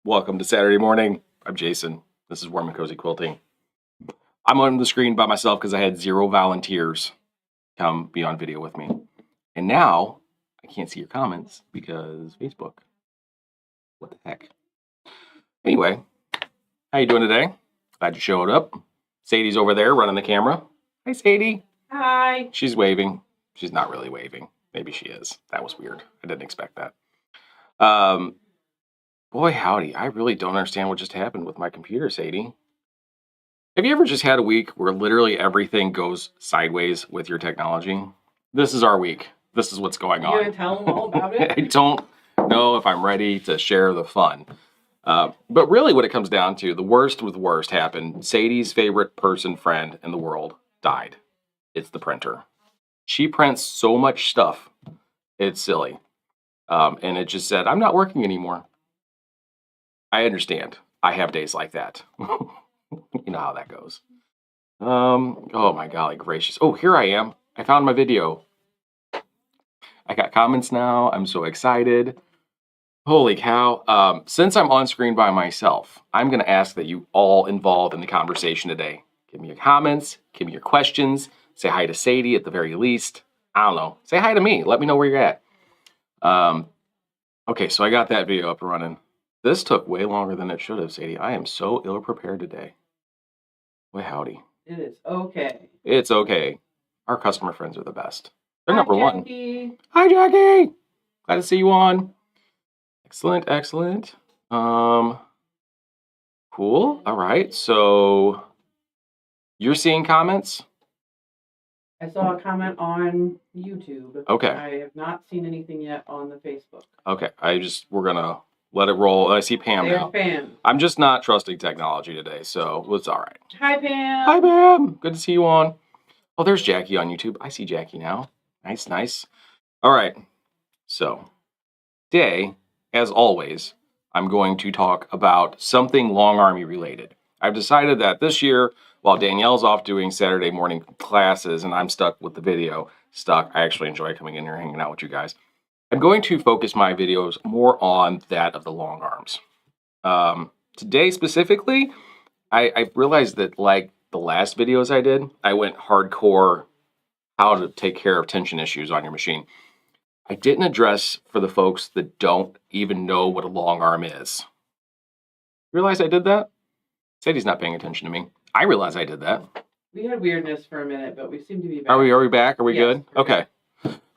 Welcome to Saturday morning. I'm Jason. This is Warm and Cozy Quilting. I'm on the screen by myself because I had 0 volunteers come be on video with me. And now I can't see your comments because Facebook. What the heck? Anyway, how you doing today? Glad you showed up. Sadie's over there running the camera. Hi, Sadie. Hi. She's waving. She's not really waving. Maybe she is. That was weird. I didn't expect that. Boy, howdy. I really don't understand what just happened with my computer, Sadie. Have you ever just had a week where literally everything goes sideways with your technology? This is our week. This is what's going on. You going to tell them all about it? I don't know if I'm ready to share the fun. But really what it comes down to, the worst with worst happened. Sadie's favorite friend in the world died. It's the printer. She prints so much stuff. It's silly. And it just said, I'm not working anymore. I understand. I have days like that. You know how that goes. Oh my golly gracious. Oh, here I am. I found my video. I got comments now. I'm so excited. Holy cow. Since I'm on screen by myself, I'm going to ask that you all involved in the conversation today. Give me your comments. Give me your questions. Say hi to Sadie at the very least. I don't know. Say hi to me. Let me know where you're at. Okay, so I got that video up and running. This took way longer than it should have, Sadie. I am so ill-prepared today. Boy, howdy. It is okay. It's okay. Our customer friends are the best. They're Hi, number Jackie. one. Hi, Jackie. Glad to see you on. Excellent, excellent. Cool. All right. So you're seeing comments? I saw a comment on YouTube. Okay. I have not seen anything yet on the Facebook. Okay. We're gonna let it roll. I see Pam There's now. Pam. I'm just not trusting technology today, so it's all right. Hi, Pam. Hi, Pam. Good to see you on. Oh, there's Jackie on YouTube. I see Jackie now. Nice, nice. All right. So today, as always, I'm going to talk about something Longarm related. I've decided that this year, while Danielle's off doing Saturday morning classes and I'm stuck with the video stuck, I actually enjoy coming in here hanging out with you guys. I'm going to focus my videos more on that of the Longarms. Today specifically, I realized that like the last videos I did, I went hardcore how to take care of tension issues on your machine. I didn't address for the folks that don't even know what a Longarm is. Realize I did that? Sadie's not paying attention to me. I realize I did that. We had weirdness for a minute, but we seem to be back. Are we back? Are we Yes, good? Okay.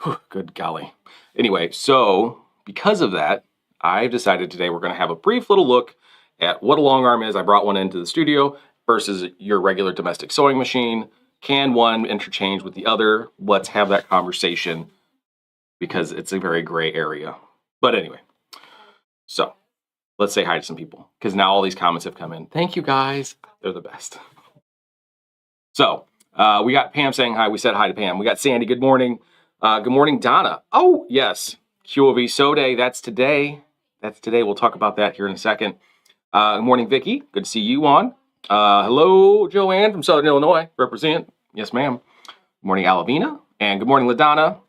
Whew, good golly. Anyway, so because of that, I've decided today we're going to have a brief little look at what a Longarm is. I brought one into the studio versus your regular domestic sewing machine. Can one interchange with the other? Let's have that conversation because it's a very gray area. But anyway, so let's say hi to some people because now all these comments have come in. Thank you guys. They're the best. So we got Pam saying hi. We said hi to Pam. We got Sandy. Good morning. Good morning, Donna. Oh, yes. QOV Sew Day. That's today. That's today. We'll talk about that here in a second. Good morning, Vicki. Good to see you on. Hello, Joanne from Southern Illinois. Represent. Yes, ma'am. Good morning, Alavina. And good morning, LaDonna.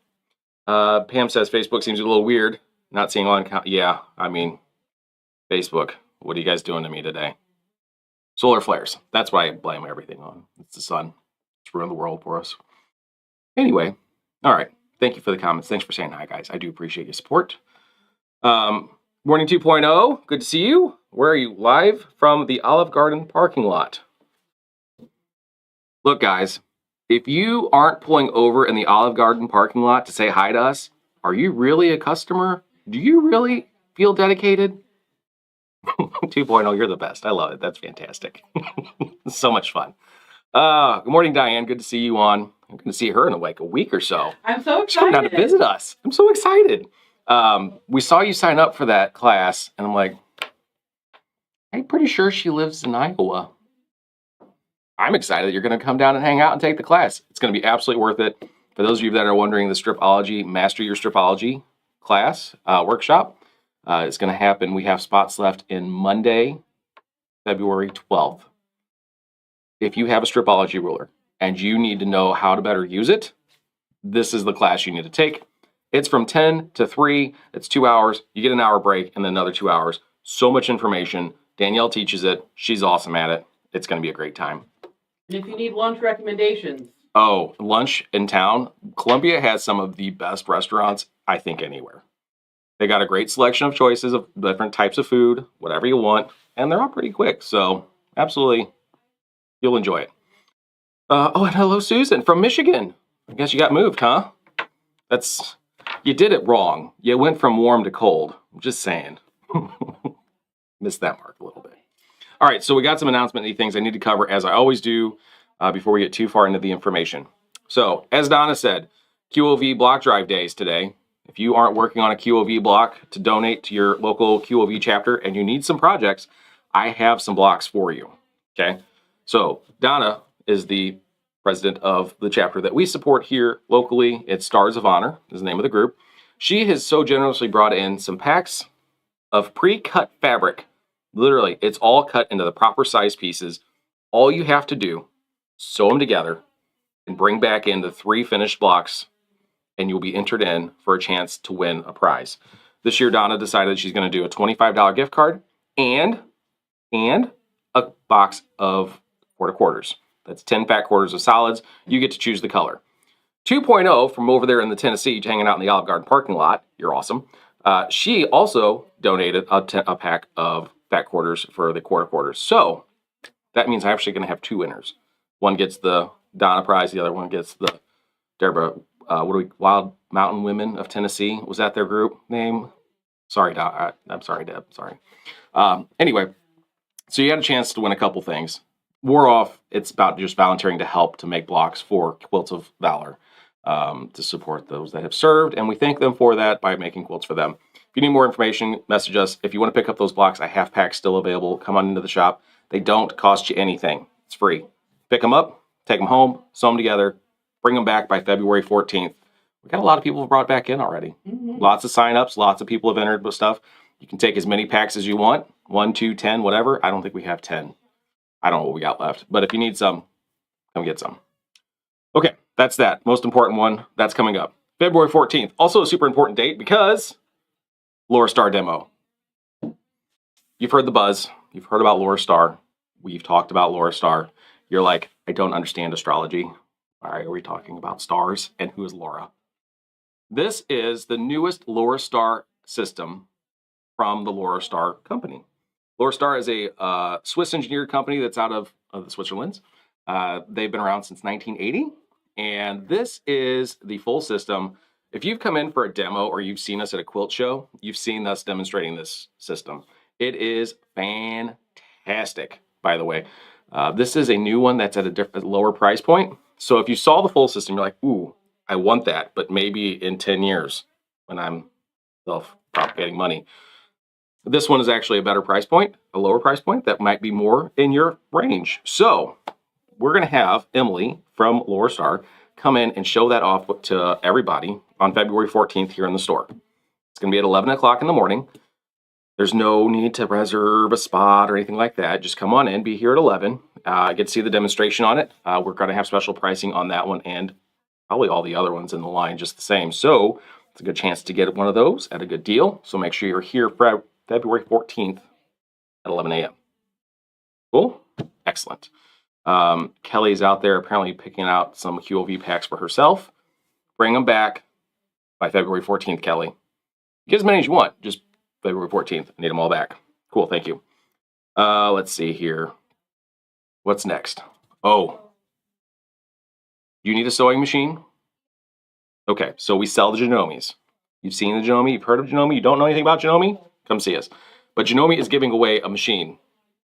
Pam says Facebook seems a little weird. Not seeing on. Yeah, I mean, Facebook. What are you guys doing to me today? Solar flares. That's what I blame everything on. It's the sun. It's ruined the world for us. Anyway, all right. Thank you for the comments. Thanks for saying hi, guys. I do appreciate your support. Morning 2.0. Good to see you. Where are you? Live from the Olive Garden parking lot. Look, guys, if you aren't pulling over in the Olive Garden parking lot to say hi to us, are you really a customer? Do you really feel dedicated? 2.0, you're the best. I love it. That's fantastic. So much fun. Good morning, Diane. Good to see you on. I'm going to see her in like a week or so. I'm so excited. She's coming down to visit us. I'm so excited. We saw you sign up for that class, and I'm like, I'm pretty sure she lives in Iowa. I'm excited that you're going to come down and hang out and take the class. It's going to be absolutely worth it. For those of you that are wondering, the Stripology, Master Your Stripology class, workshop, is going to happen. We have spots left in Monday, February 12th. If you have a Stripology ruler and you need to know how to better use it, this is the class you need to take. It's from 10 to 3. It's 2 hours. You get an hour break and then another 2 hours. So much information. Danielle teaches it. She's awesome at it. It's going to be a great time. And if you need lunch recommendations. Oh, lunch in town. Columbia has some of the best restaurants, I think, anywhere. They got a great selection of choices of different types of food, whatever you want, and they're all pretty quick. So absolutely, you'll enjoy it. Oh, and hello, Susan from Michigan. I guess you got moved, huh? You did it wrong. You went from warm to cold. I'm just saying. Missed that mark a little bit. All right, so we got some announcement things I need to cover, as I always do, before we get too far into the information. So, as Donna said, QOV block drive days today. If you aren't working on a QOV block to donate to your local QOV chapter and you need some projects, I have some blocks for you. Okay, so Donna is the president of the chapter that we support here locally. It's Stars of Honor is the name of the group. She has so generously brought in some packs of pre-cut fabric. Literally, it's all cut into the proper size pieces. All you have to do, sew them together and bring back in the 3 finished blocks, and you'll be entered in for a chance to win a prize. This year, Donna decided she's going to do a $25 gift card and a box of quarter quarters. That's 10 fat quarters of solids. You get to choose the color. 2.0 from over there in the Tennessee, hanging out in the Olive Garden parking lot. You're awesome. She also donated a pack of fat quarters for the quarter quarters. So that means I'm actually going to have 2 winners. One gets the Donna prize. The other one gets the Deborah, Wild Mountain Women of Tennessee. Was that their group name? Sorry, I'm sorry, Deb. Sorry. Anyway, so you had a chance to win a couple things. War Off, it's about just volunteering to help to make blocks for Quilts of Valor to support those that have served, and we thank them for that by making quilts for them. If you need more information, message us. If you want to pick up those blocks, I have packs still available. Come on into the shop. They don't cost you anything. It's free. Pick them up, take them home, sew them together, bring them back by February 14th. We got a lot of people brought back in already. Mm-hmm. Lots of sign-ups. Lots of people have entered with stuff. You can take as many packs as you want. 1, 2, 10, whatever. I don't think we have 10. I don't know what we got left. But if you need some, come get some. Okay, that's that. Most important one. That's coming up. February 14th. Also a super important date because Laura Star demo. You've heard the buzz. You've heard about Laura Star. We've talked about Laura Star. You're like, I don't understand astrology. Why are we talking about stars? And who is Laura? This is the newest Laura Star system from the Laura Star company. Laura Star is a Swiss engineered company that's out of the Switzerland. They've been around since 1980. And this is the full system. If you've come in for a demo or you've seen us at a quilt show, you've seen us demonstrating this system. It is fantastic, by the way. This is a new one that's at a lower price point. So if you saw the full system, you're like, ooh, I want that, but maybe in 10 years when I'm self-propagating money. This one is actually a better price point, a lower price point that might be more in your range. So we're going to have Emily from Laura Star come in and show that off to everybody on February 14th here in the store. It's going to be at 11 o'clock in the morning. There's no need to reserve a spot or anything like that. Just come on in, be here at 11. Get to see the demonstration on it. We're going to have special pricing on that one and probably all the other ones in the line just the same. So it's a good chance to get one of those at a good deal. So make sure you're here for February 14th at 11 a.m. Cool? Excellent. Kelly's out there apparently picking out some QOV packs for herself. Bring them back by February 14th, Kelly. Get as many as you want. Just February 14th. I need them all back. Cool, thank you. Let's see here. What's next? Oh. You need a sewing machine? Okay, so we sell the Genomis. You've seen the Genomi? You've heard of Genomi? You don't know anything about Genomi? Come see us. But Genomi is giving away a machine.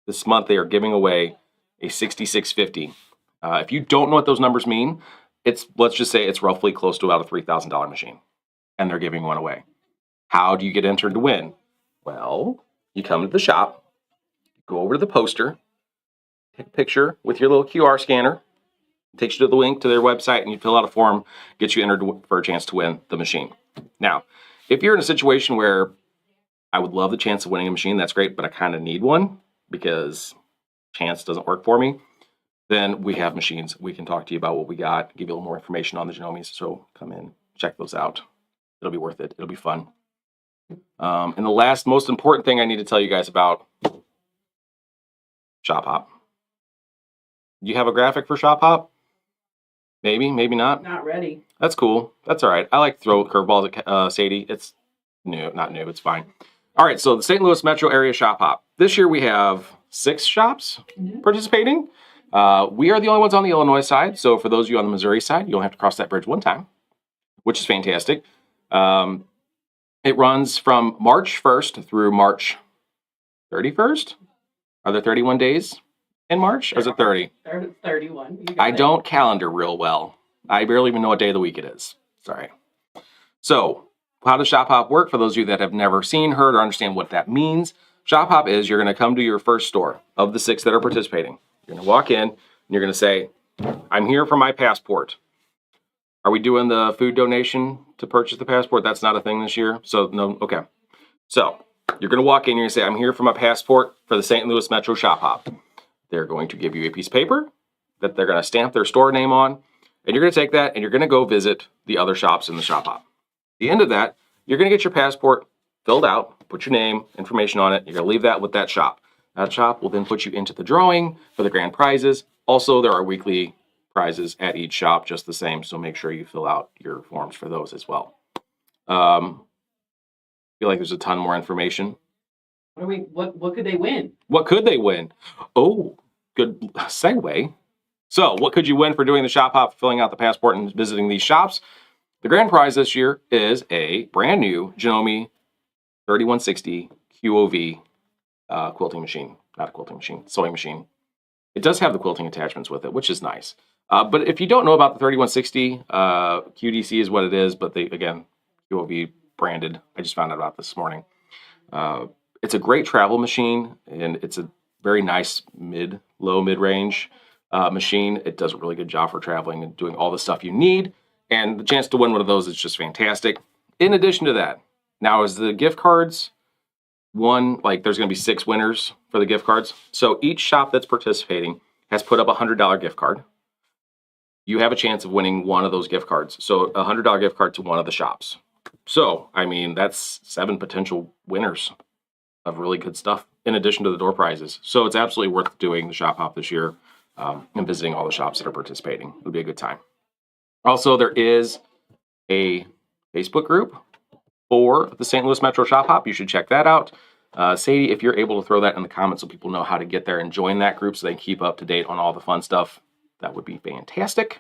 This month they are giving away a 6650. If you don't know what those numbers mean, let's just say it's roughly close to about a $3,000 machine. And they're giving one away. How do you get entered to win? Well, you come to the shop, go over to the poster, take a picture with your little QR scanner, it takes you to the link to their website, and you fill out a form, gets you entered for a chance to win the machine. Now, if you're in a situation where I would love the chance of winning a machine, that's great, but I kind of need one because chance doesn't work for me, then we have machines. We can talk to you about what we got, give you a little more information on the Genomis. So come in, check those out. It'll be worth it. It'll be fun. And the last most important thing I need to tell you guys about, Shop Hop. You have a graphic for Shop Hop? Maybe, maybe not. Not ready. That's cool. That's all right. I like to throw curveballs at Sadie. It's new, not new. It's fine. All right, so the St. Louis metro area Shop Hop. This year we have 6 shops participating. We are the only ones on the Illinois side. So for those of you on the Missouri side, you only have to cross that bridge one time, which is fantastic. It runs from March 1st through March 31st. Are there 31 days in March? Or is it 30? 31. I don't calendar real well. I barely even know what day of the week it is. Sorry. So how does Shop Hop work? For those of you that have never seen, heard, or understand what that means, Shop Hop is you're going to come to your first store of the 6 that are participating. You're going to walk in and you're going to say, I'm here for my passport. Are we doing the food donation to purchase the passport? That's not a thing this year. So no, okay. So you're going to walk in and you're going to say, I'm here for my passport for the St. Louis Metro Shop Hop. They're going to give you a piece of paper that they're going to stamp their store name on. And you're going to take that and you're going to go visit the other shops in the Shop Hop. At the end of that, you're going to get your passport filled out, put your name, information on it. You're going to leave that with that shop. That shop will then put you into the drawing for the grand prizes. Also, there are weekly prizes at each shop just the same, so make sure you fill out your forms for those as well. I feel like there's a ton more information. What could they win? What could they win? Oh, good segue. So what could you win for doing the Shop Hop, filling out the passport, and visiting these shops? The grand prize this year is a brand new Janome 3160 QOV quilting machine. Not a quilting machine, sewing machine. It does have the quilting attachments with it, which is nice. But if you don't know about the 3160, QDC is what it is, but they, again, QOV branded. I just found out about this morning. It's a great travel machine, and it's a very nice low mid-range machine. It does a really good job for traveling and doing all the stuff you need, and the chance to win one of those is just fantastic. In addition to that, now is the gift cards one, like there's going to be 6 winners for the gift cards. So each shop that's participating has put up a $100 gift card. You have a chance of winning one of those gift cards. So a $100 gift card to one of the shops. So, I mean, that's 7 potential winners of really good stuff in addition to the door prizes. So it's absolutely worth doing the Shop Hop this year and visiting all the shops that are participating. It'll be a good time. Also, there is a Facebook group for the St. Louis Metro Shop Hop. You should check that out. Sadie, if you're able to throw that in the comments so people know how to get there and join that group so they can keep up to date on all the fun stuff, that would be fantastic.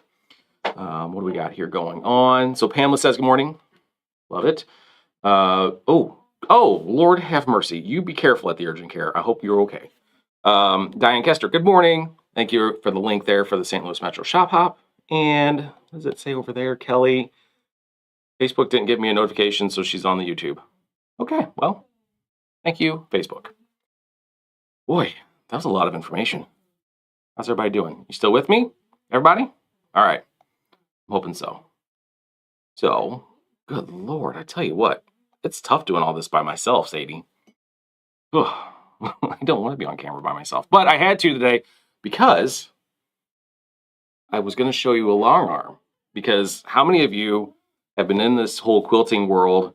What do we got here going on? So Pamela says, good morning. Love it. Oh, Lord have mercy. You be careful at the urgent care. I hope you're okay. Diane Kester, good morning. Thank you for the link there for the St. Louis Metro Shop Hop. And what does it say over there, Kelly? Facebook didn't give me a notification, so she's on the YouTube. Okay, well, thank you, Facebook. Boy, that was a lot of information. How's everybody doing? You still with me? Everybody? All right. I'm hoping so. So, good Lord, I tell you what, it's tough doing all this by myself, Sadie. Ugh, I don't want to be on camera by myself, but I had to today because I was going to show you a Longarm. Because how many of you have been in this whole quilting world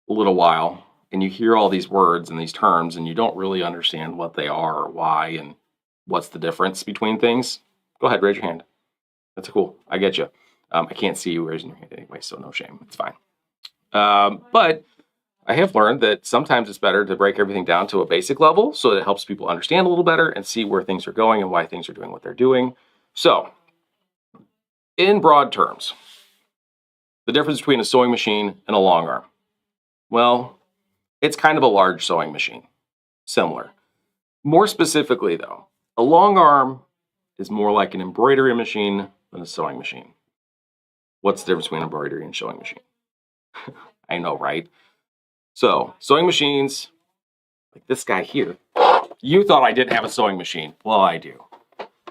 a little while, and you hear all these words and these terms, and you don't really understand what they are or why and what's the difference between things? Go ahead, raise your hand. That's cool. I get you. I can't see you raising your hand anyway, so no shame. It's fine. But I have learned that sometimes it's better to break everything down to a basic level so that it helps people understand a little better and see where things are going and why things are doing what they're doing. So, in broad terms, the difference between a sewing machine and a Longarm. Well, it's kind of a large sewing machine. Similar. More specifically, though, a Longarm is more like an embroidery machine than a sewing machine. What's the difference between embroidery and sewing machine? I know, right? So, sewing machines, like this guy here, you thought I didn't have a sewing machine. Well, I do.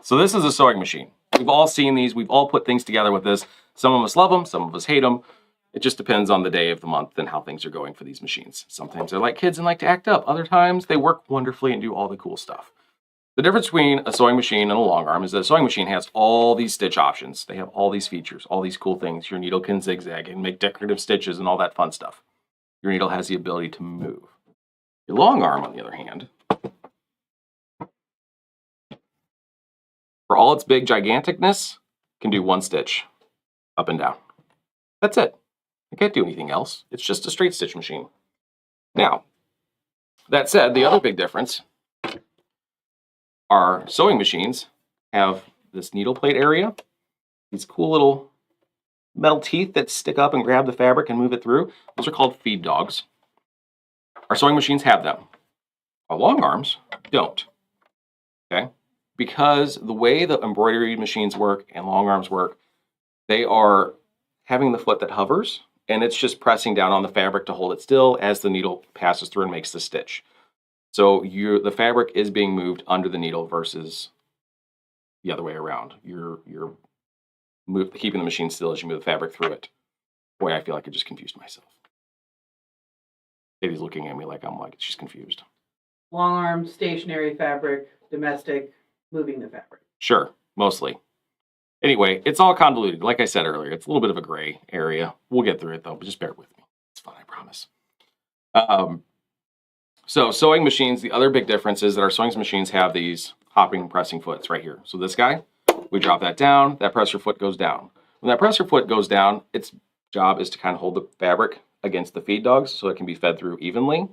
So this is a sewing machine. We've all seen these. We've all put things together with this. Some of us love them. Some of us hate them. It just depends on the day of the month and how things are going for these machines. Sometimes they're like kids and like to act up. Other times they work wonderfully and do all the cool stuff. The difference between a sewing machine and a Longarm is that a sewing machine has all these stitch options. They have all these features, all these cool things. Your needle can zigzag and make decorative stitches and all that fun stuff. your needle has the ability to move. Your long arm, on the other hand, for all its big giganticness, can do one stitch up and down. That's it. It can't do anything else. It's just a straight stitch machine. Now, that said, the other big difference, our sewing machines have this needle plate area, these cool little metal teeth that stick up and grab the fabric and move it through. Those are called feed dogs. Our sewing machines have them. Our long arms don't. Okay? Because the way the embroidery machines work and long arms work, they are having the foot that hovers, and it's just pressing down on the fabric to hold it still as the needle passes through and makes the stitch. So the fabric is being moved under the needle versus the other way around. You're keeping the machine still as you move the fabric through it. Boy, I feel like I just confused myself. Katie's looking at me like she's confused. Long arm, stationary fabric, domestic, moving the fabric. Sure, mostly. Anyway, it's all convoluted. Like I said earlier, it's a little bit of a gray area. We'll get through it though, but just bear with me. It's fun, I promise. So sewing machines, the other big difference is that our sewing machines have these hopping pressing foots right here. So this guy, we drop that down, that presser foot goes down. When that presser foot goes down, its job is to kind of hold the fabric against the feed dogs so it can be fed through evenly.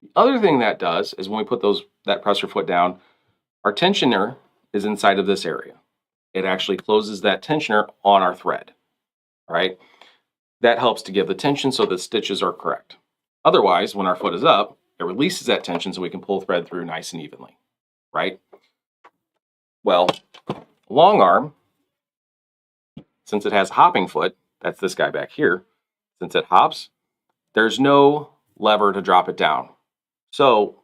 The other thing that does is when we put that presser foot down, our tensioner is inside of this area. It actually closes that tensioner on our thread, all right? That helps to give the tension so the stitches are correct. Otherwise, when our foot is up, it releases that tension so we can pull thread through nice and evenly, right? Well, long arm, since it has hopping foot, that's this guy back here, since it hops, there's no lever to drop it down. So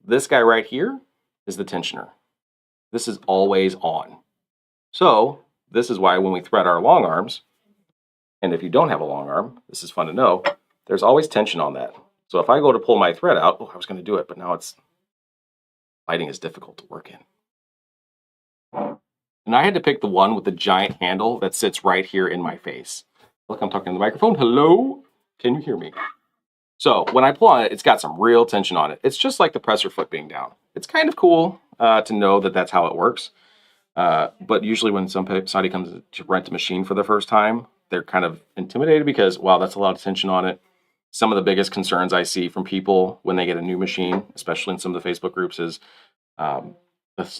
this guy right here is the tensioner. This is always on. So this is why when we thread our long arms, and if you don't have a long arm, this is fun to know, there's always tension on that. So if I go to pull my thread out, I was going to do it, but now lighting is difficult to work in. And I had to pick the one with the giant handle that sits right here in my face. Look, I'm talking to the microphone. Hello? Can you hear me? So when I pull on it, it's got some real tension on it. It's just like the presser foot being down. It's kind of cool to know that that's how it works. But usually when somebody comes to rent a machine for the first time, they're kind of intimidated because, wow, that's a lot of tension on it. Some of the biggest concerns I see from people when they get a new machine, especially in some of the Facebook groups, is the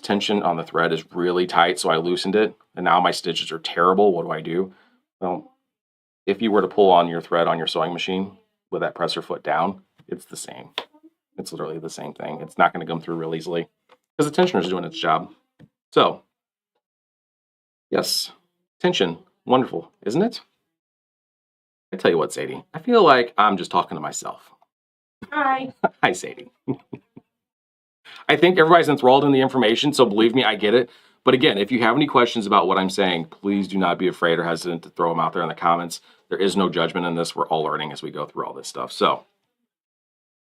tension on the thread is really tight, so I loosened it, and now my stitches are terrible. What do I do? Well, if you were to pull on your thread on your sewing machine with that presser foot down, it's the same. It's literally the same thing. It's not going to come through real easily because the tensioner is doing its job. So, yes, tension, wonderful, isn't it? I tell you what, Sadie, I feel like I'm just talking to myself. Hi. Hi, Sadie. I think everybody's enthralled in the information, so believe me, I get it. But again, if you have any questions about what I'm saying, please do not be afraid or hesitant to throw them out there in the comments. There is no judgment in this. We're all learning as we go through all this stuff. So,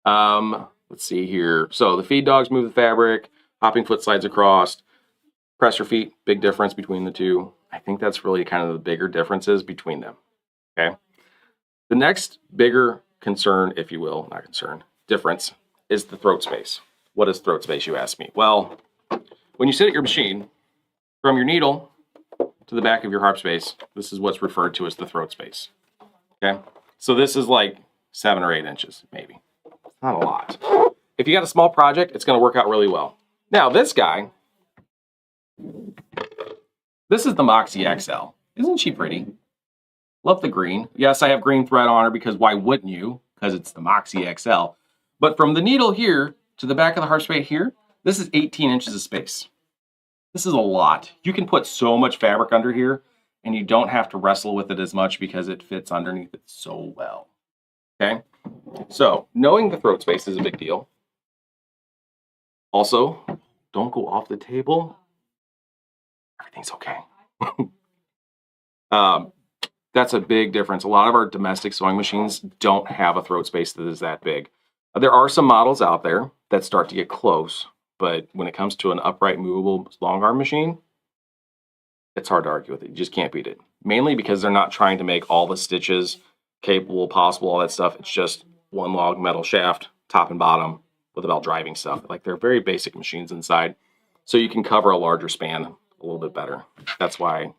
let's see here. So the feed dogs move the fabric, hopping foot slides across, presser feet, big difference between the two. I think that's really kind of the bigger differences between them, okay? The next bigger concern, if you will, not concern, difference is the throat space. What is throat space, you ask me? Well, when you sit at your machine, from your needle to the back of your harp space, this is what's referred to as the throat space, okay? So this is like 7 or 8 inches, maybe. Not a lot. If you got a small project, it's going to work out really well. Now, this guy, this is the Moxie XL. Isn't she pretty? Love the green. Yes, I have green thread on her because why wouldn't you? Because it's the Moxie XL. But from the needle here to the back of the harp space here, this is 18 inches of space. This is a lot. You can put so much fabric under here and you don't have to wrestle with it as much because it fits underneath it so well. Okay? So, knowing the throat space is a big deal. Also, don't go off the table. Everything's okay. That's a big difference. A lot of our domestic sewing machines don't have a throat space that is that big. There are some models out there that start to get close, but when it comes to an upright, movable long arm machine, it's hard to argue with it. You just can't beat it. Mainly because they're not trying to make all the stitches capable, possible, all that stuff. It's just one log metal shaft, top and bottom, with about driving stuff. Like, they're very basic machines inside, so you can cover a larger span a little bit better. That's why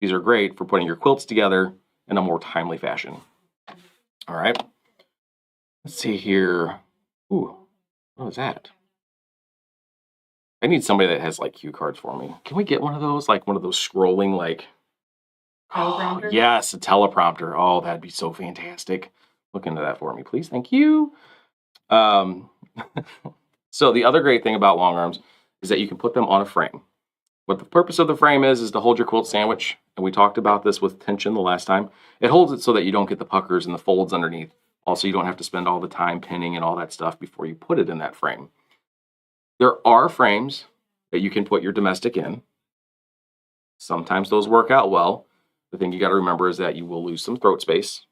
these are great for putting your quilts together in a more timely fashion. All right. Let's see here. Ooh, what was that? I need somebody that has like cue cards for me. Can we get one of those? Like one of those scrolling, like, Teleprompter? yes, a teleprompter. Oh, that'd be so fantastic. Look into that for me, please. Thank you. So the other great thing about long arms is that you can put them on a frame. What the purpose of the frame is to hold your quilt sandwich. And we talked about this with tension the last time. It holds it so that you don't get the puckers and the folds underneath. Also, you don't have to spend all the time pinning and all that stuff before you put it in that frame. There are frames that you can put your domestic in. Sometimes those work out well. The thing you got to remember is that you will lose some throat space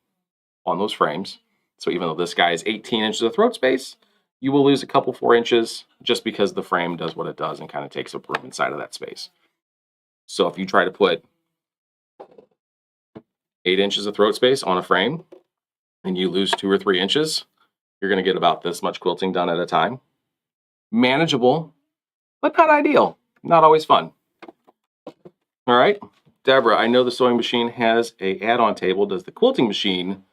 on those frames. So even though this guy is 18 inches of throat space, you will lose a couple 4 inches just because the frame does what it does and kind of takes up room inside of that space. So if you try to put 8 inches of throat space on a frame and you lose 2 or 3 inches, you're going to get about this much quilting done at a time. Manageable, but not ideal. Not always fun. All right, Deborah, I know the sewing machine has a add-on table. Does the quilting machine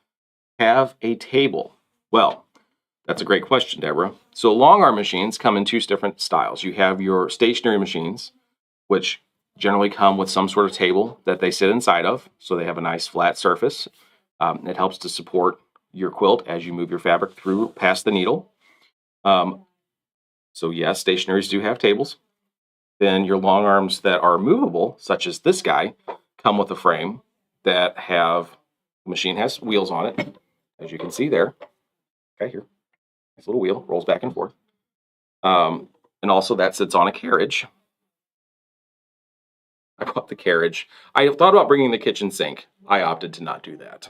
have a table? Well, that's a great question, Deborah. So long arm machines come in 2 different styles. You have your stationary machines, which generally come with some sort of table that they sit inside of, so they have a nice flat surface. It helps to support your quilt as you move your fabric through past the needle. So yes, stationaries do have tables. Then your long arms that are movable, such as this guy, come with a frame that the machine has wheels on it, as you can see there. Okay, here. Nice little wheel, rolls back and forth. And also that sits on a carriage. I bought the carriage. I thought about bringing the kitchen sink. I opted to not do that.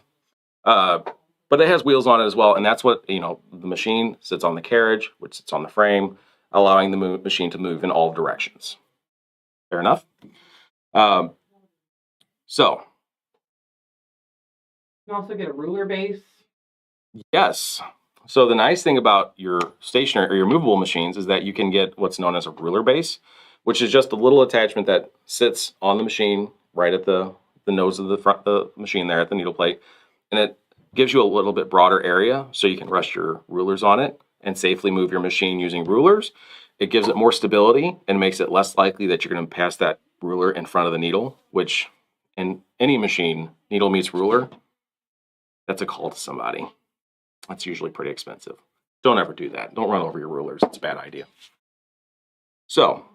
But it has wheels on it as well, and that's what, the machine sits on the carriage, which sits on the frame, allowing the machine to move in all directions. Fair enough? So. You can also get a ruler base. Yes. So the nice thing about your stationary or your movable machines is that you can get what's known as a ruler base, which is just a little attachment that sits on the machine right at the nose of the machine there at the needle plate. And it gives you a little bit broader area so you can rest your rulers on it and safely move your machine using rulers. It gives it more stability and makes it less likely that you're going to pass that ruler in front of the needle, which in any machine, needle meets ruler, that's a call to somebody. That's usually pretty expensive. Don't ever do that. Don't run over your rulers. It's a bad idea. So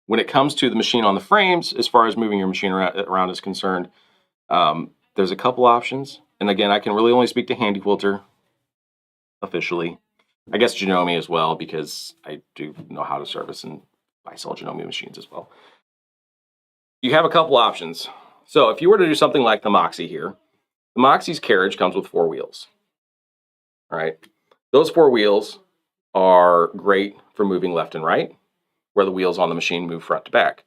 when it comes to the machine on the frames, as far as moving your machine around is concerned, there's a couple options. And again, I can really only speak to Handy Quilter officially. I guess Janome as well, because I do know how to service and I sell Janome machines as well. You have a couple options. So if you were to do something like the Moxie here, the Moxie's carriage comes with 4 wheels. All right. Those 4 wheels are great for moving left and right, where the wheels on the machine move front to back.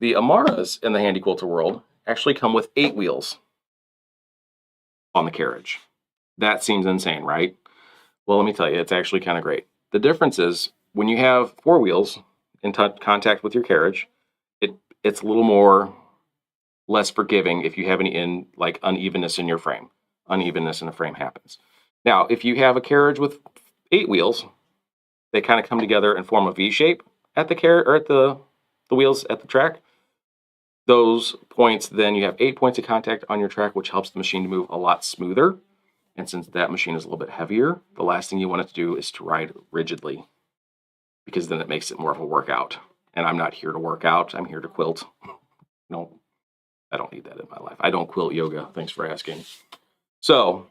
The Amaras in the Handy Quilter world actually come with 8 wheels on the carriage. That seems insane, right? Well, let me tell you, it's actually kind of great. The difference is when you have 4 wheels in contact with your carriage, it's a little more less forgiving if you have any unevenness in your frame. Unevenness in the frame happens. Now, if you have a carriage with 8 wheels, they kind of come together and form a V shape at the the wheels at the track. Those points, then you have 8 points of contact on your track, which helps the machine to move a lot smoother. And since that machine is a little bit heavier, the last thing you want it to do is to ride rigidly, because then it makes it more of a workout. And I'm not here to work out. I'm here to quilt. No, I don't need that in my life. I don't quilt yoga. Thanks for asking. So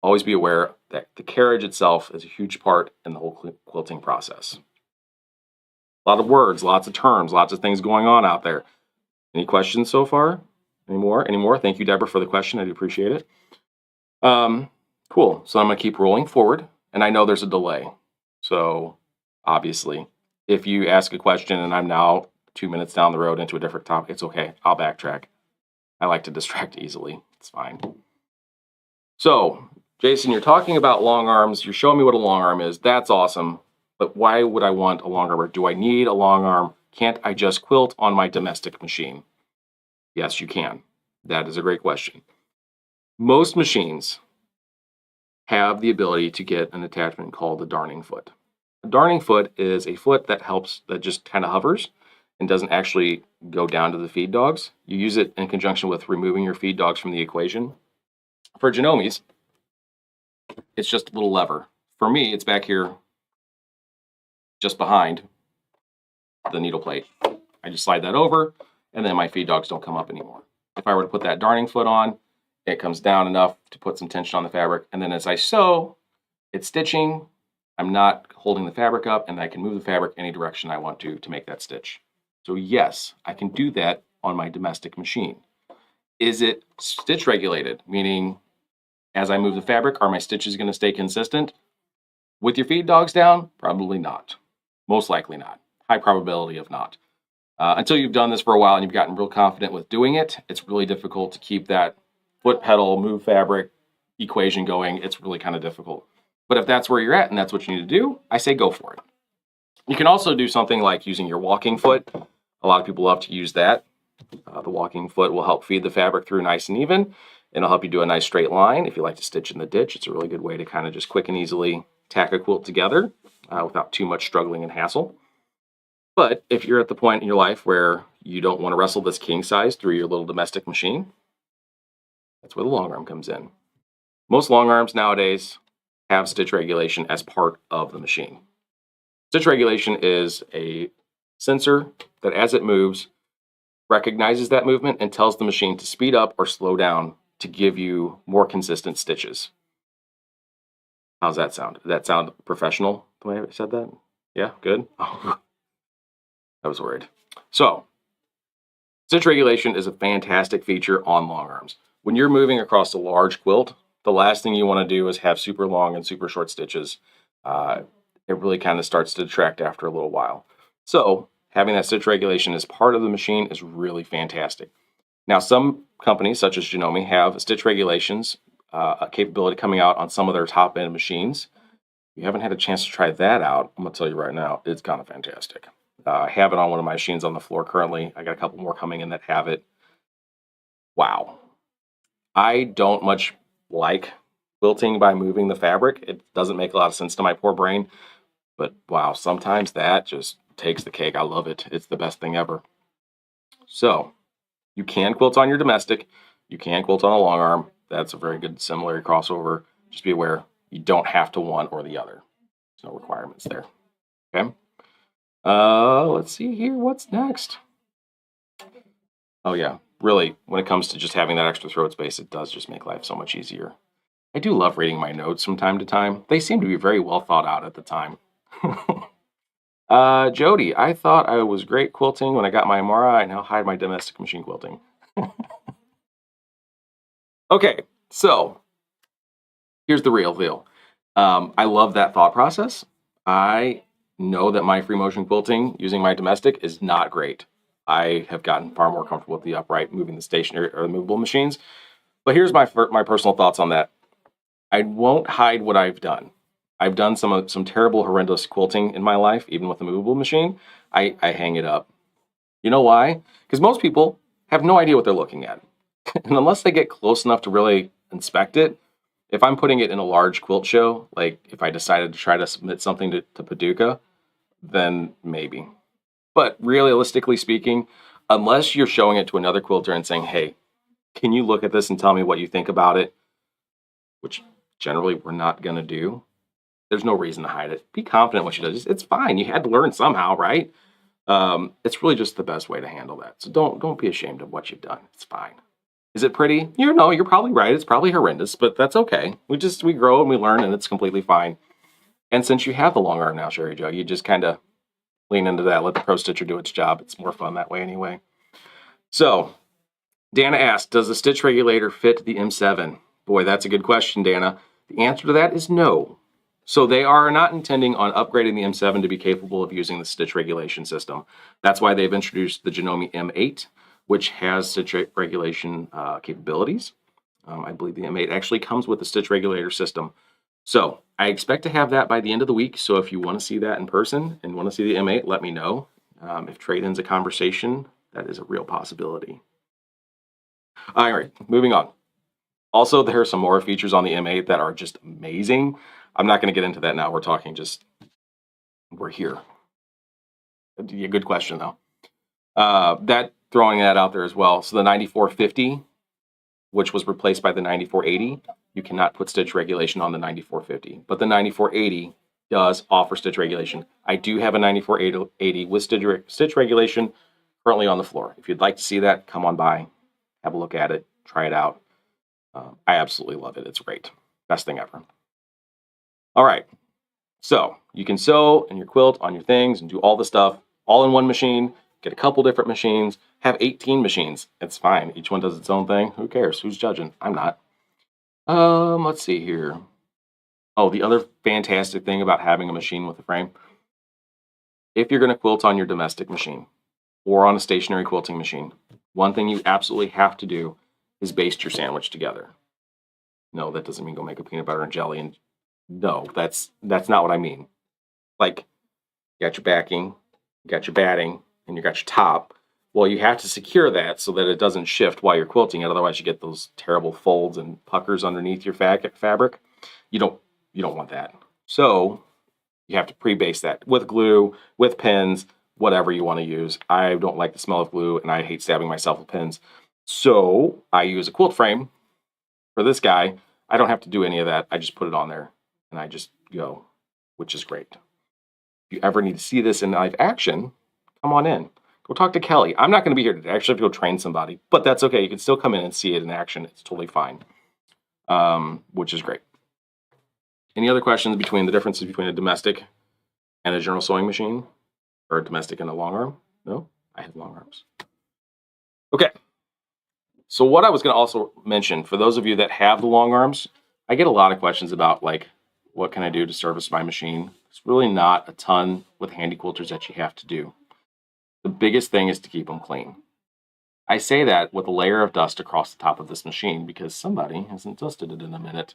always be aware that the carriage itself is a huge part in the whole quilting process. A lot of words, lots of terms, lots of things going on out there. Any questions so far? Any more? Thank you, Deborah, for the question. I do appreciate it. Cool. So I'm going to keep rolling forward, and I know there's a delay. So obviously, if you ask a question and I'm now 2 minutes down the road into a different topic, it's okay. I'll backtrack. I like to distract easily. It's fine. So, Jason, you're talking about long arms. You're showing me what a long arm is. That's awesome. But why would I want a long arm? Or do I need a long arm? Can't I just quilt on my domestic machine? Yes, you can. That is a great question. Most machines have the ability to get an attachment called a darning foot. A darning foot is a foot that just kind of hovers and doesn't actually go down to the feed dogs. You use it in conjunction with removing your feed dogs from the equation. For Genomes, it's just a little lever. For me, it's back here just behind the needle plate. I just slide that over, and then my feed dogs don't come up anymore. If I were to put that darning foot on, it comes down enough to put some tension on the fabric, and then as I sew, it's stitching. I'm not holding the fabric up, and I can move the fabric any direction I want to make that stitch. So yes, I can do that on my domestic machine. Is it stitch regulated? Meaning, as I move the fabric, are my stitches going to stay consistent? With your feed dogs down? Probably not. Most likely not. High probability of not. Until you've done this for a while and you've gotten real confident with doing it, it's really difficult to keep that foot pedal, move fabric equation going. It's really kind of difficult. But if that's where you're at and that's what you need to do, I say go for it. You can also do something like using your walking foot. A lot of people love to use that. The walking foot will help feed the fabric through nice and even, and it'll help you do a nice straight line. If you like to stitch in the ditch, it's a really good way to kind of just quick and easily tack a quilt together without too much struggling and hassle. But if you're at the point in your life where you don't want to wrestle this king size through your little domestic machine, that's where the long arm comes in. Most long arms nowadays have stitch regulation as part of the machine. Stitch regulation is a sensor that, as it moves, recognizes that movement and tells the machine to speed up or slow down to give you more consistent stitches. How's that sound? Does that sound professional the way I said that? Yeah, good. Oh, I was worried. So, stitch regulation is a fantastic feature on long arms. When you're moving across a large quilt, the last thing you want to do is have super long and super short stitches. It really kind of starts to detract after a little while. So, having that stitch regulation as part of the machine is really fantastic. Now, some companies, such as Janome, have stitch regulations capability coming out on some of their top-end machines. If you haven't had a chance to try that out, I'm going to tell you right now, it's kind of fantastic. I have it on one of my machines on the floor currently. I got a couple more coming in that have it. Wow. I don't much like quilting by moving the fabric. It doesn't make a lot of sense to my poor brain. But wow, sometimes that just takes the cake. I love it. It's the best thing ever. So you can quilt on your domestic. You can quilt on a long arm. That's a very good similar crossover. Just be aware you don't have to one or the other. There's no requirements there. Okay. Let's see here. What's next? Oh yeah, really, when it comes to just having that extra throat space, it does just make life so much easier. I do love reading my notes from time to time. They seem to be very well thought out at the time. Jody, I thought I was great quilting when I got my MRI. I now hide my domestic machine quilting. Okay, so here's the real deal. I love that thought process. I know that my free motion quilting using my domestic is not great. I have gotten far more comfortable with the upright, moving the stationary or the movable machines. But here's my personal thoughts on that. I won't hide what I've done. I've done some terrible, horrendous quilting in my life, even with a movable machine. I hang it up. You know why? Because most people have no idea what they're looking at. And unless they get close enough to really inspect it, if I'm putting it in a large quilt show, like if I decided to try to submit something to Paducah, then maybe. But realistically speaking, unless you're showing it to another quilter and saying, hey, can you look at this and tell me what you think about it? Which generally we're not going to do. There's no reason to hide it. Be confident what she does. It's fine. You had to learn somehow, right? It's really just the best way to handle that. So don't be ashamed of what you've done. It's fine. Is it pretty? You're probably right. It's probably horrendous, but that's okay. We grow and we learn, and it's completely fine. And since you have the long arm now, Sherry Jo, you just kind of lean into that. Let the pro stitcher do its job. It's more fun that way anyway. So Dana asked, does the stitch regulator fit the M7? Boy, that's a good question, Dana. The answer to that is no. So they are not intending on upgrading the M7 to be capable of using the stitch regulation system. That's why they've introduced the Janome M8, which has stitch regulation capabilities. I believe the M8 actually comes with a stitch regulator system. So I expect to have that by the end of the week. So if you want to see that in person and want to see the M8, let me know. If trade-in's a conversation, that is a real possibility. All right, moving on. Also, there are some more features on the M8 that are just amazing. I'm not going to get into that now. We're talking just, we're here. A good question, though. Throwing that out there as well. So the 9450, which was replaced by the 9480, you cannot put stitch regulation on the 9450. But the 9480 does offer stitch regulation. I do have a 9480 with stitch regulation currently on the floor. If you'd like to see that, come on by, have a look at it, try it out. I absolutely love it. It's great. Best thing ever. All right. So you can sew in your quilt on your things and do all the stuff all in one machine. Get a couple different machines. Have 18 machines. It's fine. Each one does its own thing. Who cares? Who's judging? I'm not. Let's see here. Oh, the other fantastic thing about having a machine with a frame, if you're going to quilt on your domestic machine or on a stationary quilting machine, one thing you absolutely have to do is baste your sandwich together. No, that doesn't mean go make a peanut butter and jelly. And no, that's not what I mean. Like, you got your backing, you got your batting, and you got your top. Well, you have to secure that so that it doesn't shift while you're quilting it. Otherwise, you get those terrible folds and puckers underneath your fabric. You don't want that. So you have to pre-base that with glue, with pins, whatever you want to use. I don't like the smell of glue, and I hate stabbing myself with pins. So I use a quilt frame for this guy. I don't have to do any of that. I just put it on there, and I just go, which is great. If you ever need to see this in live action, come on in. Go talk to Kelly. I'm not going to be here today. I actually have to go train somebody, but that's okay. You can still come in and see it in action. It's totally fine, which is great. Any other questions between the differences between a domestic and a general sewing machine, or a domestic and a long arm? No, I have long arms. Okay. So what I was going to also mention, for those of you that have the long arms, I get a lot of questions about, like, what can I do to service my machine? It's really not a ton with handy quilters that you have to do. The biggest thing is to keep them clean. I say that with a layer of dust across the top of this machine because somebody hasn't dusted it in a minute.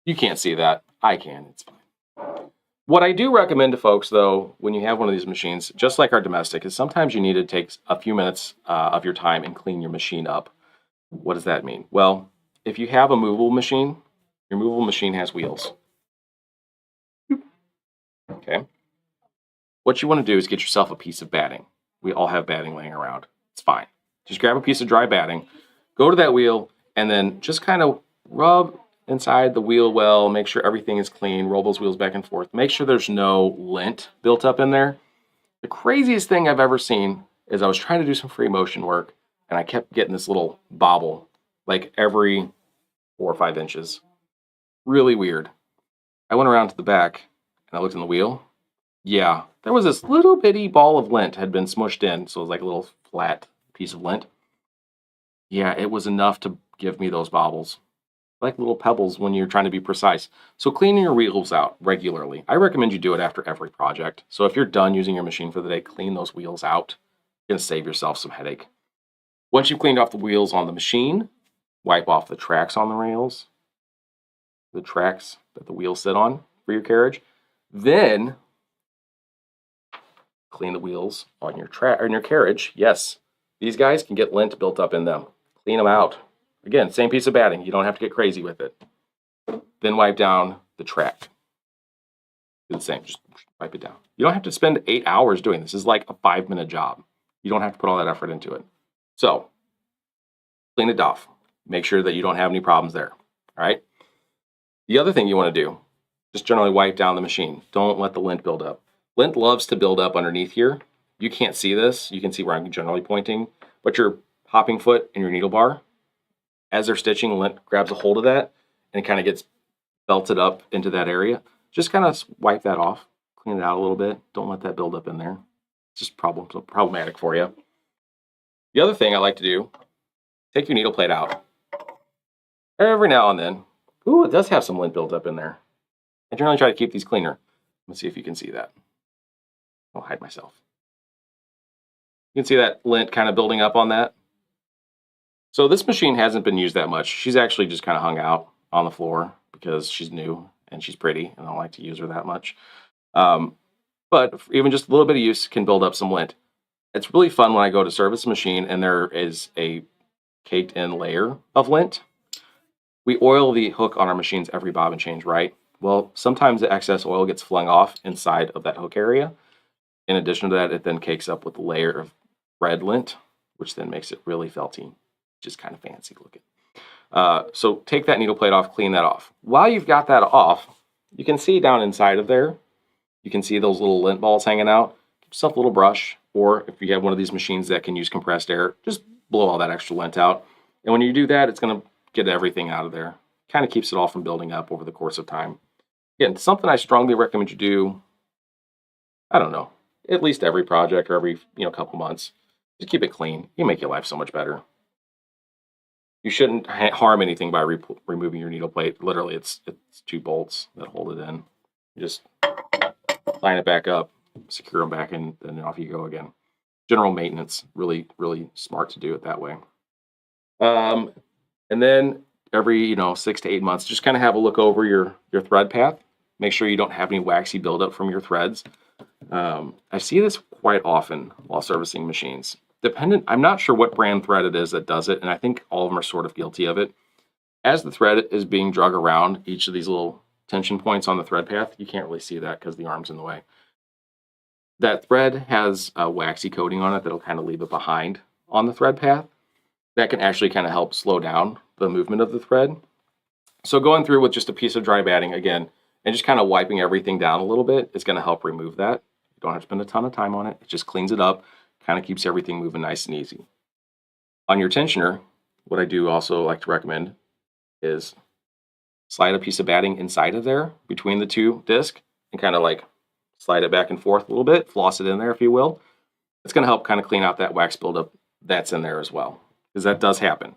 You can't see that. I can. It's fine. What I do recommend to folks, though, when you have one of these machines, just like our domestic, is sometimes you need to take a few minutes of your time and clean your machine up. What does that mean? Well, if you have a movable machine, your movable machine has wheels. Okay. What you want to do is get yourself a piece of batting. We all have batting laying around. It's fine. Just grab a piece of dry batting, go to that wheel, and then just kind of rub inside the wheel well, make sure everything is clean, roll those wheels back and forth. Make sure there's no lint built up in there. The craziest thing I've ever seen is I was trying to do some free motion work, and I kept getting this little bobble, like every 4 or 5 inches. Really weird. I went around to the back, and I looked in the wheel. Yeah, there was this little bitty ball of lint had been smushed in, so it was like a little flat piece of lint. Yeah, it was enough to give me those bobbles, like little pebbles when you're trying to be precise. So cleaning your wheels out regularly. I recommend you do it after every project. So if you're done using your machine for the day, clean those wheels out. You're going to save yourself some headache. Once you've cleaned off the wheels on the machine, wipe off the tracks on the rails, the tracks that the wheels sit on for your carriage. Then clean the wheels on your carriage. Yes, these guys can get lint built up in them. Clean them out. Again, same piece of batting. You don't have to get crazy with it. Then wipe down the track. Do the same. Just wipe it down. You don't have to spend 8 hours doing this. This is like a 5-minute job. You don't have to put all that effort into it. So, clean it off. Make sure that you don't have any problems there. All right? The other thing you want to do, just generally wipe down the machine. Don't let the lint build up. Lint loves to build up underneath here. You can't see this. You can see where I'm generally pointing. But your hopping foot and your needle bar, as they're stitching, lint grabs a hold of that and it kind of gets belted up into that area. Just kind of wipe that off. Clean it out a little bit. Don't let that build up in there. It's just problematic for you. The other thing I like to do, take your needle plate out. Every now and then. Ooh, it does have some lint built up in there. I generally try to keep these cleaner. Let's see if you can see that. I'll hide myself. You can see that lint kind of building up on that. So this machine hasn't been used that much. She's actually just kind of hung out on the floor because she's new and she's pretty and I don't like to use her that much. Um, but even just a little bit of use can build up some lint. It's really fun when I go to service a machine and there is a caked in layer of lint. We oil the hook on our machines every bob and change, right? Well, sometimes the excess oil gets flung off inside of that hook area. In addition to that, it then cakes up with a layer of red lint, which then makes it really felty, which is kind of fancy looking. So take that needle plate off, clean that off. While you've got that off, you can see down inside of there, you can see those little lint balls hanging out. Give yourself a little brush, or if you have one of these machines that can use compressed air, just blow all that extra lint out. And when you do that, it's going to get everything out of there. Kind of keeps it all from building up over the course of time. Again, something I strongly recommend you do, I don't know, at least every project or every couple months. Just keep it clean. You make your life so much better. You shouldn't harm anything by removing your needle plate. Literally, it's 2 bolts that hold it in. You just line it back up, secure them back in, and off you go again. General maintenance, really, really smart to do it that way. And then every 6 to 8 months, just kind of have a look over your thread path. Make sure you don't have any waxy buildup from your threads. I see this quite often while servicing machines. I'm not sure what brand thread it is that does it, and I think all of them are sort of guilty of it. As the thread is being drug around each of these little tension points on the thread path, you can't really see that because the arm's in the way. That thread has a waxy coating on it that'll kind of leave it behind on the thread path. That can actually kind of help slow down the movement of the thread. So going through with just a piece of dry batting again, and just kind of wiping everything down a little bit is going to help remove that. You don't have to spend a ton of time on it. It just cleans it up, kind of keeps everything moving nice and easy. On your tensioner, what I do also like to recommend is slide a piece of batting inside of there between the 2 discs and kind of like slide it back and forth a little bit, floss it in there if you will. It's going to help kind of clean out that wax buildup that's in there as well, because that does happen.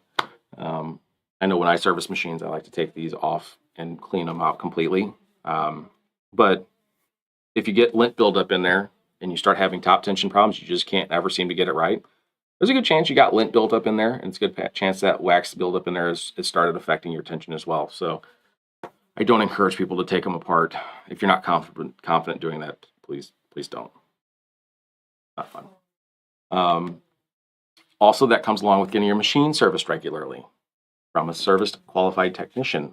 I know when I service machines, I like to take these off and clean them out completely. But if you get lint buildup in there and you start having top tension problems, you just can't ever seem to get it right. There's a good chance you got lint built up in there, and it's a good chance that wax buildup in there has started affecting your tension as well. So I don't encourage people to take them apart. If you're not confident doing that, please don't. Not fun. Also, that comes along with getting your machine serviced regularly from a serviced qualified technician.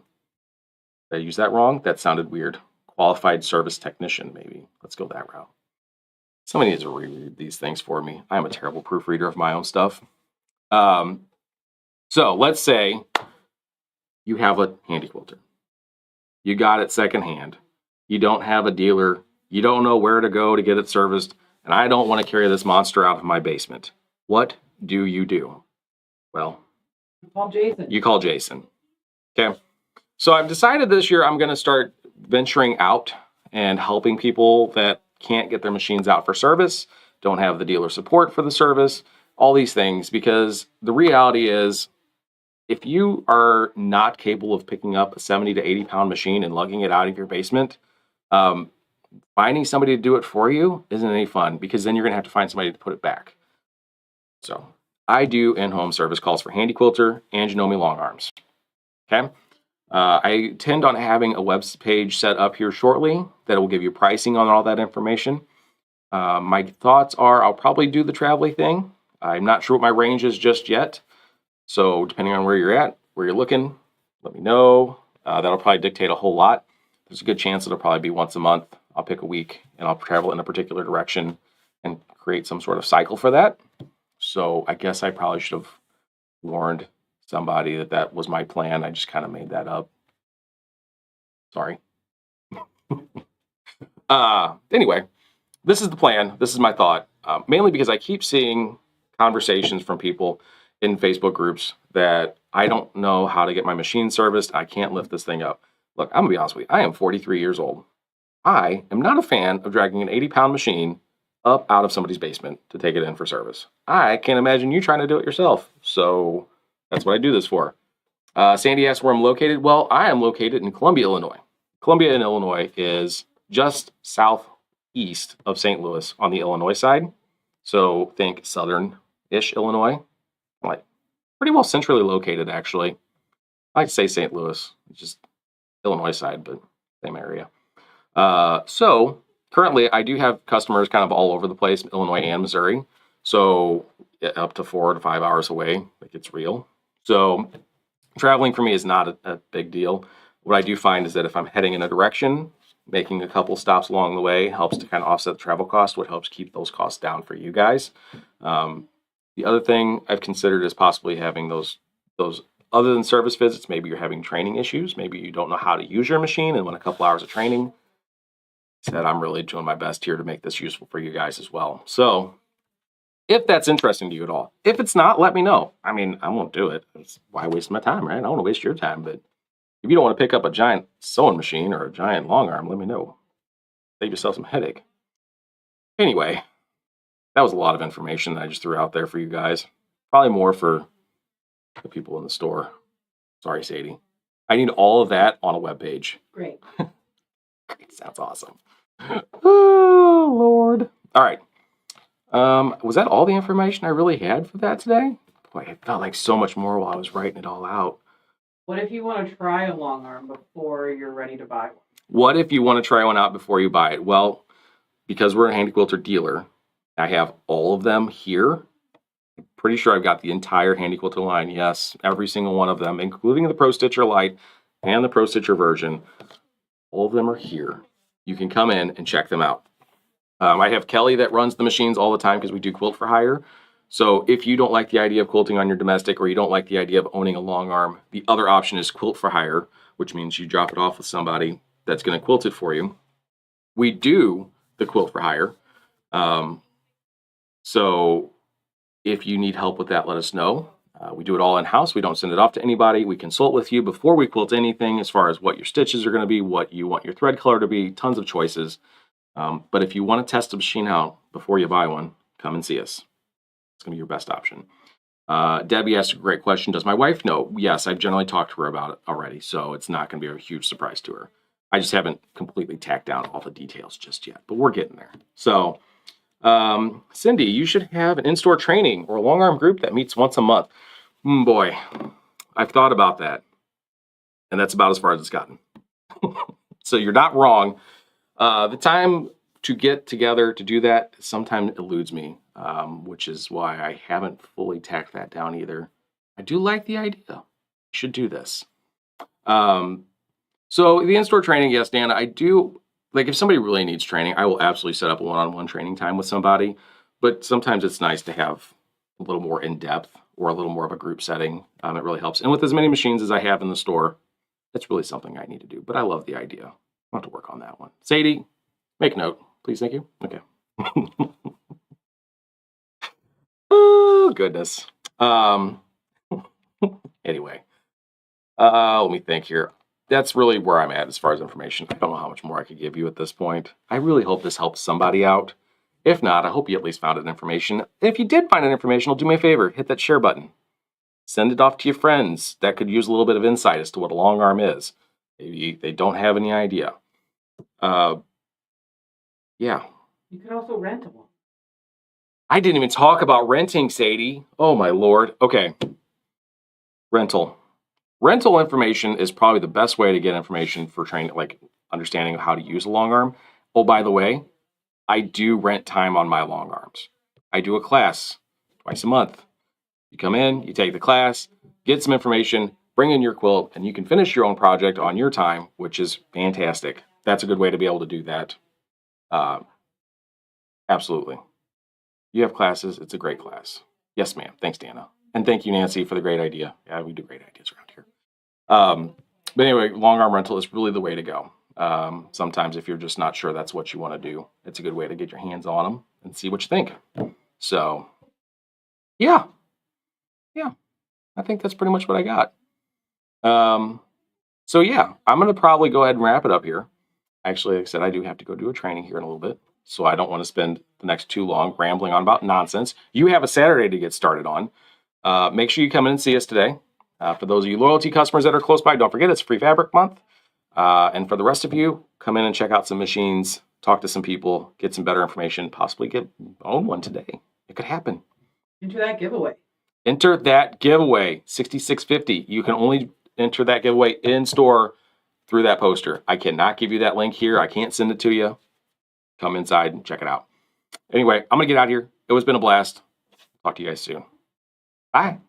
Did I use that wrong? That sounded weird. Qualified service technician, maybe. Let's go that route. Somebody needs to reread these things for me. I'm a terrible proofreader of my own stuff. So let's say you have a handy quilter. You got it secondhand. You don't have a dealer. You don't know where to go to get it serviced. And I don't want to carry this monster out of my basement. What do you do? Well, Call Jason. You call Jason. Okay. So I've decided this year I'm going to start venturing out and helping people that can't get their machines out for service, don't have the dealer support for the service, all these things, because the reality is if you are not capable of picking up a 70 to 80 pound machine and lugging it out of your basement, finding somebody to do it for you isn't any fun, because then you're going to have to find somebody to put it back. So I do in-home service calls for Handy Quilter and Janome Longarms. Okay. I intend on having a web page set up here shortly that will give you pricing on all that information. My thoughts are I'll probably do the traveling thing. I'm not sure what my range is just yet. So depending on where you're at, where you're looking, let me know. That'll probably dictate a whole lot. There's a good chance it'll probably be once a month. I'll pick a week and I'll travel in a particular direction and create some sort of cycle for that. So I guess I probably should have warned somebody that was my plan. I just kind of made that up. Sorry. Anyway, this is the plan. This is my thought. Mainly because I keep seeing conversations from people in Facebook groups that I don't know how to get my machine serviced. I can't lift this thing up. Look, I'm going to be honest with you. I am 43 years old. I am not a fan of dragging an 80-pound machine up out of somebody's basement to take it in for service. I can't imagine you trying to do it yourself. So that's what I do this for. Sandy asked where I'm located. Well, I am located in Columbia, Illinois. Columbia in Illinois is just southeast of St. Louis on the Illinois side. So think southern-ish Illinois, like pretty well centrally located, actually. I like to say St. Louis, it's just Illinois side, but same area. So currently, I do have customers kind of all over the place, Illinois and Missouri. So up to 4 to 5 hours away, like it's real. So traveling for me is not a big deal. What I do find is that if I'm heading in a direction, making a couple stops along the way helps to kind of offset the travel cost, what helps keep those costs down for you guys. The other thing I've considered is possibly having those other than service visits. Maybe you're having training issues. Maybe you don't know how to use your machine, and want a couple hours of training. Said I'm really doing my best here to make this useful for you guys as well. So if that's interesting to you at all, if it's not, let me know. I mean, I won't do it. Why waste my time, right? I don't want to waste your time, but if you don't want to pick up a giant sewing machine or a giant long arm, let me know. Save yourself some headache. Anyway, that was a lot of information that I just threw out there for you guys. Probably more for the people in the store. Sorry, Sadie. I need all of that on a web page. Great. Great. Sounds awesome. Oh, Lord. All right. Was that all the information I really had for that today? Boy, it felt like so much more while I was writing it all out. What if you want to try a long arm before you're ready to buy one? What if you want to try one out before you buy it? Well, because we're a handy quilter dealer, I have all of them here. I'm pretty sure I've got the entire handy quilter line. Yes, every single one of them, including the Pro Stitcher Lite and the Pro Stitcher version. All of them are here. You can come in and check them out. I have Kelly that runs the machines all the time because we do quilt for hire. So if you don't like the idea of quilting on your domestic, or you don't like the idea of owning a long arm, the other option is quilt for hire, which means you drop it off with somebody that's going to quilt it for you. We do the quilt for hire. So if you need help with that, let us know. We do it all in-house. We don't send it off to anybody. We consult with you before we quilt anything as far as what your stitches are going to be, what you want your thread color to be, tons of choices. But if you want to test the machine out before you buy one, come and see us. It's going to be your best option. Debbie asked a great question. Does my wife know? Yes, I've generally talked to her about it already, so it's not going to be a huge surprise to her. I just haven't completely tacked down all the details just yet, but we're getting there. So, Cindy, you should have an in-store training or a long arm group that meets once a month. Boy, I've thought about that, and that's about as far as it's gotten. So you're not wrong. The time to get together to do that sometimes eludes me, which is why I haven't fully tacked that down either. I do like the idea. I should do this. So the in-store training, yes, Dan, I do. Like if somebody really needs training, I will absolutely set up a one-on-one training time with somebody. But sometimes it's nice to have a little more in-depth or a little more of a group setting. It really helps. And with as many machines as I have in the store, that's really something I need to do. But I love the idea. I'll have to work on that one. Sadie, make note, please. Thank you. Okay. Oh, goodness. Anyway, let me think here. That's really where I'm at as far as information. I don't know how much more I could give you at this point. I really hope this helps somebody out. If not, I hope you at least found an information. If you did find an information, do me a favor, hit that share button. Send it off to your friends that could use a little bit of insight as to what a long arm is. Maybe they don't have any idea. Yeah. You could also rent one. I didn't even talk about renting, Sadie. Oh my Lord. Okay. Rental. Rental information is probably the best way to get information for training, like understanding how to use a long arm. Oh, by the way, I do rent time on my long arms. I do a class twice a month. You come in, you take the class, get some information, bring in your quilt, and you can finish your own project on your time, which is fantastic. That's a good way to be able to do that. Absolutely. You have classes. It's a great class. Yes, ma'am. Thanks, Dana. And thank you, Nancy, for the great idea. Yeah, we do great ideas around here. But anyway, long arm rental is really the way to go. Sometimes if you're just not sure that's what you want to do, it's a good way to get your hands on them and see what you think. So, yeah, I think that's pretty much what I got. So yeah, I'm going to probably go ahead and wrap it up here. Actually, like I said, I do have to go do a training here in a little bit, so I don't want to spend the next too long rambling on about nonsense. You have a Saturday to get started on. Make sure you come in and see us today. For those of you loyalty customers that are close by, don't forget it's Free Fabric Month. And for the rest of you, come in and check out some machines, talk to some people, get some better information, possibly own one today. It could happen. Into that giveaway. enter that giveaway, $66.50. You can only enter that giveaway in store through that poster. I cannot give you that link here. I can't send it to you. Come inside and check it out. Anyway, I'm going to get out of here. It has been a blast. Talk to you guys soon. Bye.